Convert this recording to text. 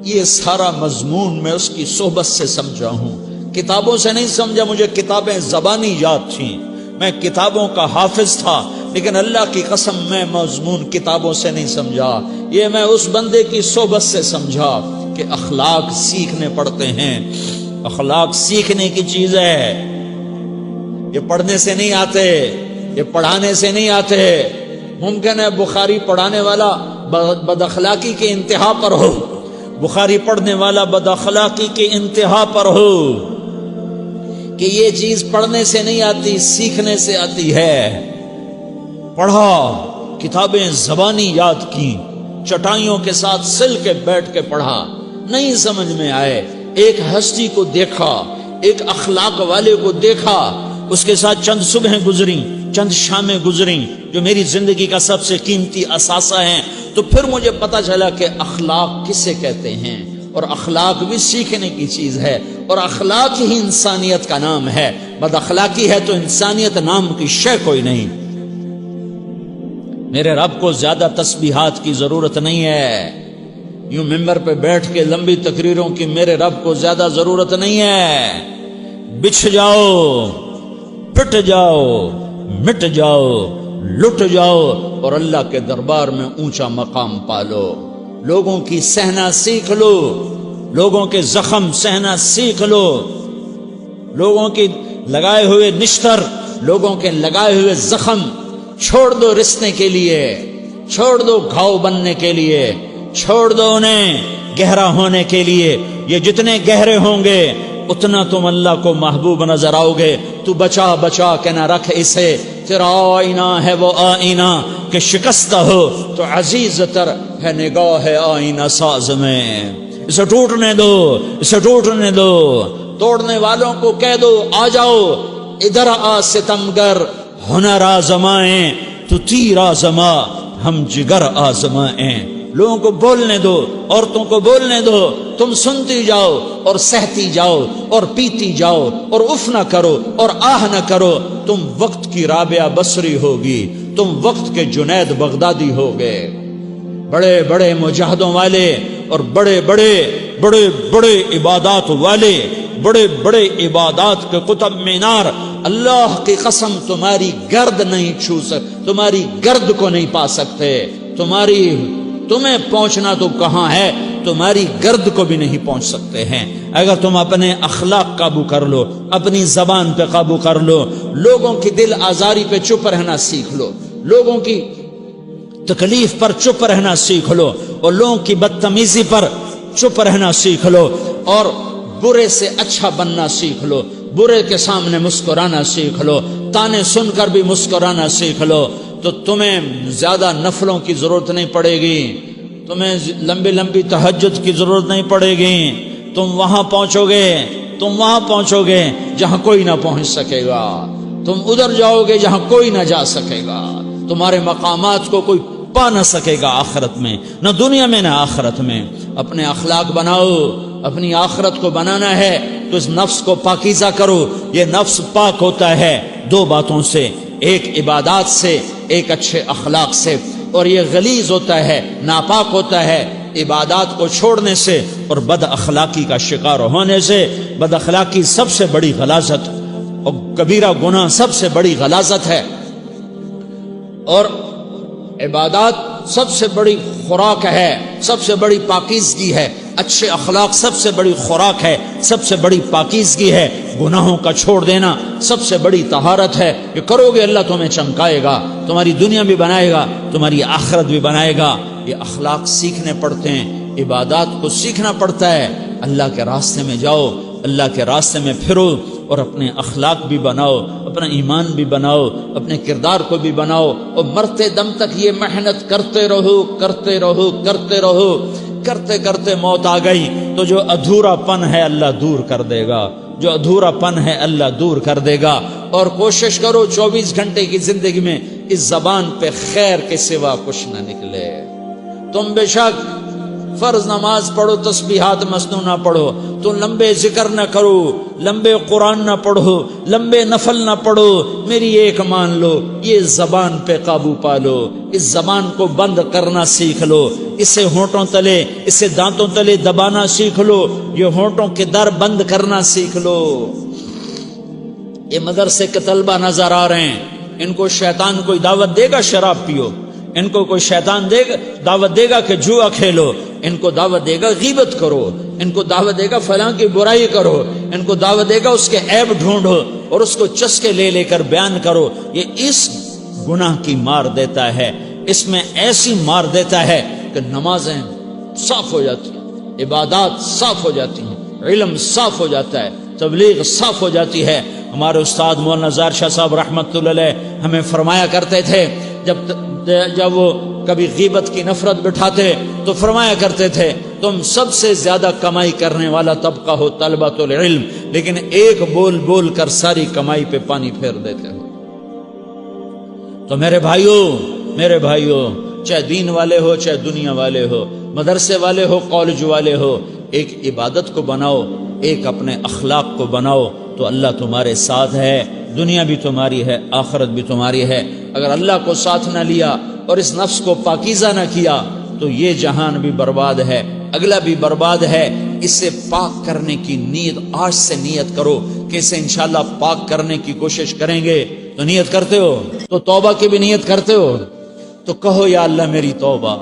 یہ سارا مضمون میں اس کی صحبت سے سمجھا ہوں، کتابوں سے نہیں سمجھا۔ مجھے کتابیں زبانی یاد تھیں، میں کتابوں کا حافظ تھا، لیکن اللہ کی قسم میں مضمون کتابوں سے نہیں سمجھا، یہ میں اس بندے کی صحبت سے سمجھا کہ اخلاق سیکھنے پڑتے ہیں۔ اخلاق سیکھنے کی چیز ہے، یہ پڑھنے سے نہیں آتے، یہ پڑھانے سے نہیں آتے۔ ممکن ہے بخاری پڑھانے والا بد اخلاقی کے انتہا پر ہو، بخاری پڑھنے والا بد اخلاقی کے انتہا پر ہو، کہ یہ چیز پڑھنے سے نہیں آتی، سیکھنے سے آتی ہے۔ پڑھا، کتابیں زبانی یاد کی، چٹائیوں کے ساتھ سل کے بیٹھ کے پڑھا، نہیں سمجھ میں آئے، ایک ہستی کو دیکھا، ایک اخلاق والے کو دیکھا، اس کے ساتھ چند صبحیں گزری، چند شامیں گزری جو میری زندگی کا سب سے قیمتی اثاثہ ہیں، تو پھر مجھے پتا چلا کہ اخلاق کسے کہتے ہیں، اور اخلاق بھی سیکھنے کی چیز ہے، اور اخلاق ہی انسانیت کا نام ہے۔ بد اخلاقی ہے تو انسانیت نام کی شے کوئی نہیں۔ میرے رب کو زیادہ تسبیحات کی ضرورت نہیں ہے، یوں ممبر پہ بیٹھ کے لمبی تقریروں کی میرے رب کو زیادہ ضرورت نہیں ہے۔ بچھ جاؤ، پٹ جاؤ، مٹ جاؤ، لٹ جاؤ، اور اللہ کے دربار میں اونچا مقام پالو۔ لوگوں کی سہنا سیکھ لو، لوگوں کے زخم سہنا سیکھ لو، لوگوں کی لگائے ہوئے نشتر، لوگوں کے لگائے ہوئے زخم چھوڑ دو رسنے کے لیے، چھوڑ دو گھاؤ بننے کے لیے، چھوڑ دو انہیں گہرا ہونے کے لیے۔ یہ جتنے گہرے ہوں گے اتنا تم اللہ کو محبوب نظر آؤ گے۔ تو بچا بچا کے نہ رکھ اسے، تیرا آئینہ ہے وہ آئینہ کہ شکستہ ہو تو عزیز تر ہے نگاہ آئینہ ساز میں۔ اسے ٹوٹنے دو، اسے ٹوٹنے دو۔ توڑنے والوں کو کہہ دو آ جاؤ، ادھر آ ستمگر، ہنر آزمائیں تو تیر آزما، ہم جگر آزمائیں۔ لوگوں کو بولنے دو، عورتوں کو بولنے دو، تم سنتی جاؤ اور سہتی جاؤ اور پیتی جاؤ اور اف نہ کرو اور آہ نہ کرو۔ تم وقت کی رابعہ بصری ہوگی، تم وقت کے جنید بغدادی ہوگے۔ بڑے بڑے مجاہدوں والے اور بڑے بڑے بڑے بڑے عبادات والے، بڑے بڑے عبادات کے قطب مینار، اللہ کی قسم تمہاری گرد نہیں چھو سکتے، تمہاری گرد کو نہیں پا سکتے۔ تمہیں پہنچنا تو کہاں ہے، تمہاری گرد کو بھی نہیں پہنچ سکتے ہیں۔ اگر تم اپنے اخلاق قابو کر لو، اپنی زبان پہ قابو کر لو، لوگوں کی دل آزاری پہ چپ رہنا سیکھ لو، لوگوں کی تکلیف پر چپ رہنا سیکھ لو، اور لوگوں کی بدتمیزی پر چپ رہنا سیکھ لو، اور برے سے اچھا بننا سیکھ لو، برے کے سامنے مسکرانا سیکھ لو، تانے سن کر بھی مسکرانا سیکھ لو، تو تمہیں زیادہ نفلوں کی ضرورت نہیں پڑے گی، تمہیں لمبی لمبی تہجد کی ضرورت نہیں پڑے گی۔ تم وہاں پہنچو گے جہاں کوئی نہ پہنچ سکے گا، تم ادھر جاؤ گے جہاں کوئی نہ جا سکے گا، تمہارے مقامات کو کوئی پا نہ سکے گا آخرت میں، نہ دنیا میں نہ آخرت میں۔ اپنے اخلاق بناؤ، اپنی آخرت کو بنانا ہے تو اس نفس کو پاکیزہ کرو۔ یہ نفس پاک ہوتا ہے دو باتوں سے، ایک عبادات سے، ایک اچھے اخلاق سے، اور یہ غلیظ ہوتا ہے، ناپاک ہوتا ہے عبادات کو چھوڑنے سے اور بد اخلاقی کا شکار ہونے سے۔ بد اخلاقی سب سے بڑی غلاظت اور کبیرہ گناہ سب سے بڑی غلاظت ہے، اور عبادات سب سے بڑی خوراک ہے، سب سے بڑی پاکیزگی ہے۔ اچھے اخلاق سب سے بڑی خوراک ہے، سب سے بڑی پاکیزگی ہے۔ گناہوں کا چھوڑ دینا سب سے بڑی طہارت ہے۔ یہ کرو گے اللہ تمہیں چمکائے گا، تمہاری دنیا بھی بنائے گا، تمہاری آخرت بھی بنائے گا۔ یہ اخلاق سیکھنے پڑتے ہیں، عبادات کو سیکھنا پڑتا ہے۔ اللہ کے راستے میں جاؤ، اللہ کے راستے میں پھرو، اور اپنے اخلاق بھی بناؤ، اپنا ایمان بھی بناؤ، اپنے کردار کو بھی بناؤ، اور مرتے دم تک یہ محنت کرتے رہو، کرتے رہو، کرتے رہو۔ کرتے کرتے موت آ گئی تو جو ادھورا پن ہے اللہ دور کر دے گا، جو ادھورا پن ہے اللہ دور کر دے گا۔ اور کوشش کرو 24 گھنٹے کی زندگی میں اس زبان پہ خیر کے سوا کچھ نہ نکلے۔ تم بے شک فرض نماز پڑھو تسبیحات مسنون نہ پڑھو، تو لمبے ذکر نہ کرو، لمبے قرآن نہ پڑھو، لمبے نفل نہ پڑھو، میری ایک مان لو، یہ زبان پہ قابو پالو، اس زبان کو بند کرنا سیکھ لو، اسے ہونٹوں تلے، اسے دانتوں تلے دبانا سیکھ لو، یہ ہونٹوں کے در بند کرنا سیکھ لو۔ یہ مدرسے کے طلبہ نظر آ رہے ہیں، ان کو شیطان کوئی دعوت دے گا شراب پیو، ان کو کوئی شیطان دعوت دے گا کہ جوا کھیلو، ان کو دعوت دے گا غیبت کرو، ان کو دعوت دے گا فلاں کی برائی کرو، ان کو دعوت دے گا اس کے عیب ڈھونڈو اور اس کو چسکے لے لے کر بیان کرو۔ یہ اس گناہ کی مار دیتا ہے، اس میں ایسی مار دیتا ہے کہ نمازیں صاف ہو جاتی ہیں، عبادات صاف ہو جاتی ہیں، علم صاف ہو جاتا ہے، تبلیغ صاف ہو جاتی ہے۔ ہمارے استاد مولانا زار شاہ صاحب رحمت اللہ علیہ ہمیں فرمایا کرتے تھے، جب وہ کبھی غیبت کی نفرت بٹھاتے تو فرمایا کرتے تھے تم سب سے زیادہ کمائی کرنے والا طبقہ ہو طلبۃ العلم، لیکن ایک بول بول کر ساری کمائی پہ پانی پھیر دیتے ہو۔ تو میرے بھائیوں چاہے دین والے ہو چاہے دنیا والے ہو، مدرسے والے ہو کالج والے ہو، ایک عبادت کو بناؤ، ایک اپنے اخلاق کو بناؤ، تو اللہ تمہارے ساتھ ہے، دنیا بھی تمہاری ہے، آخرت بھی تمہاری ہے۔ اگر اللہ کو ساتھ نہ لیا اور اس نفس کو پاکیزہ نہ کیا تو یہ جہان بھی برباد ہے، اگلا بھی برباد ہے۔ اسے پاک کرنے کی نیت آج سے نیت کرو کہ اسے انشاءاللہ پاک کرنے کی کوشش کریں گے۔ تو نیت کرتے ہو تو توبہ کی بھی نیت کرتے ہو، تو کہو یا اللہ میری توبہ،